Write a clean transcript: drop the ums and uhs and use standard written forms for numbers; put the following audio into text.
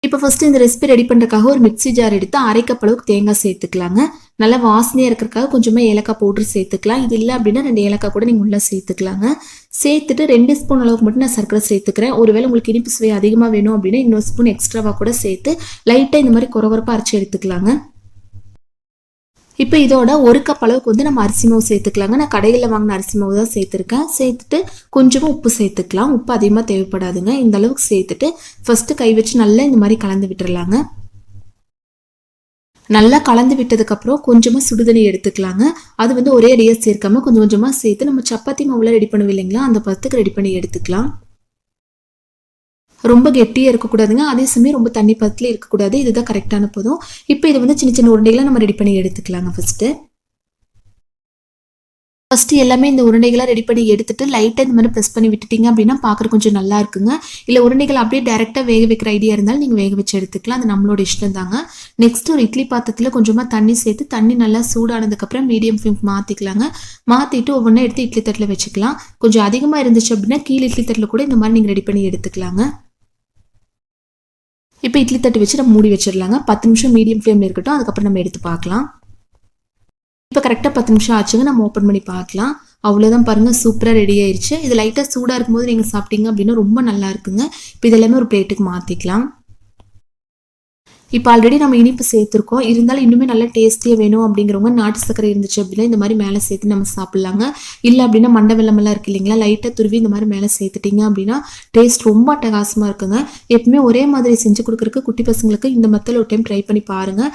இப்போ ஃபர்ஸ்ட் இந்த recipe ready பண்ணுறதுக்காக ஒரு மிக்ஸி ஜார் எடுத்து அரை கப் அளவுக்கு தேங்காய் சேர்த்துக்கலாங்க. நல்லா வாசனையாக இருக்கிறதுக்காக கொஞ்சமாக ஏலக்காய் பவுடர் சேர்த்துக்கலாம். இது இல்லை அப்படின்னா 2 ஏலக்காய் கூட நீங்கள் உள்ளே சேர்த்துக்கலாங்க. சேர்த்துட்டு 2 ஸ்பூன் அளவுக்கு மட்டும் நான் சர்க்கரை சேர்த்துக்கிறேன். ஒருவேளை உங்களுக்கு இனிப்பு சுவை அதிகமாக வேணும் அப்படின்னா இன்னொரு ஸ்பூன் எக்ஸ்ட்ராவாக கூட சேர்த்து லைட்டாக இந்த மாதிரி கொரகொரப்பாக அரைச்சி எடுத்துக்கலாங்க. இப்போ இதோட 1 கப் அளவுக்கு வந்து நம்ம அரிசி மாவு சேர்த்துக்கலாங்க. நான் கடையில் வாங்கின அரிசி மாவு தான் சேர்த்துருக்கேன். சேர்த்துட்டு கொஞ்சமாக உப்பு சேர்த்துக்கலாம். உப்பு அதிகமாக தேவைப்படாதுங்க. இந்த அளவுக்கு சேர்த்துட்டு ஃபஸ்ட்டு கை வச்சு நல்லா இந்த மாதிரி கலந்து விட்டுறலாங்க. நல்லா கலந்து விட்டதுக்கப்புறம் கொஞ்சமாக சுடுதண்ணி எடுத்துக்கலாங்க. அது வந்து ஒரே அடியாக சேர்க்காம கொஞ்சம் கொஞ்சமாக சேர்த்து நம்ம சப்பாத்தி மாவுலாம் ரெடி பண்ணுவோம் இல்லைங்களா, அந்த பதத்துக்கு ரெடி பண்ணி எடுத்துக்கலாம். ரொம்ப கெட்டியாக இருக்கக்கூடாதுங்க, அதே சமயம் ரொம்ப தண்ணி பதத்தில் இருக்கக்கூடாது. இதுதான் கரெக்டான பதம். இப்போ இதை வந்து சின்ன சின்ன உருண்டைகளை நம்ம ரெடி பண்ணி எடுத்துக்கலாங்க. ஃபஸ்ட்டு எல்லாமே இந்த உருண்டைகளாக ரெடி பண்ணி எடுத்துட்டு லைட்டாக இந்த மாதிரி ப்ரெஸ் பண்ணி விட்டுட்டிங்க அப்படின்னா பார்க்குற கொஞ்சம் நல்லா இருக்குங்க. இல்லை உருண்டைகள் அப்படியே டேரெக்டாக வேக வைக்கிற ஐடியா இருந்தாலும் நீங்கள் வேக வச்சு எடுத்துக்கலாம். அது நம்மளோட இஷ்டம் தாங்க. நெக்ஸ்ட் ஒரு இட்லி பாத்திரத்தில் கொஞ்சமாக தண்ணி சேர்த்து தண்ணி நல்லா சூடானதுக்கப்புறம் மீடியம் ஃப்ளேம்க்கு மாற்றிக்கலாங்க. மாற்றிட்டு ஒவ்வொன்றா எடுத்து இட்லி தட்டில் வச்சுக்கலாம். கொஞ்சம் அதிகமாக இருந்துச்சு அப்படின்னா கீழே இட்லி தட்டில் கூட இந்த மாதிரி நீங்கள் ரெடி பண்ணி எடுத்துக்கலாங்க. இப்போ இட்லி தட்டு வச்சு நம்ம மூடி வச்சிடலாங்க. 10 நிமிஷம் மீடியம் ஃப்ளேமில் இருக்கட்டும். அதுக்கப்புறம் நம்ம எடுத்து பார்க்கலாம். இப்போ கரெக்டாக 10 நிமிஷம் ஆச்சுங்க. நம்ம ஓப்பன் பண்ணி பார்க்கலாம். அவ்வளோதான் பாருங்கள், சூப்பராக ரெடி ஆயிடுச்சு. இது லைட்டாக சூடாக இருக்கும்போது நீங்கள் சாப்பிட்டீங்க அப்படின்னா ரொம்ப நல்லா இருக்குங்க. இப்போ இதெல்லாமே ஒரு பிளேட்டுக்கு மாற்றிக்கலாம். இப்போ ஆல்ரெடி நம்ம இனிப்பு சேர்த்துருக்கோம். இருந்தாலும் இன்னுமே நல்லா டேஸ்டியாக வேணும் அப்படிங்கிறவங்க நாட்டு சக்கரை இருந்துச்சு அப்படின்னா இந்த மாதிரி மேலே சேர்த்து நம்ம சாப்பிட்லாங்க. இல்லை அப்படின்னா மண்டை வெல்லமெல்லாம் இருக்குது இல்லைங்களா, லைட்டாக துருவி இந்த மாதிரி மேலே சேர்த்துட்டிங்க அப்படின்னா டேஸ்ட் ரொம்ப அட்டகாசமாக இருக்குங்க. எப்பவுமே ஒரே மாதிரி செஞ்சு கொடுக்குறக்கு குட்டி பசங்களுக்கு இந்த மெத்தடில் ஒரு டைம் ட்ரை பண்ணி பாருங்கள்.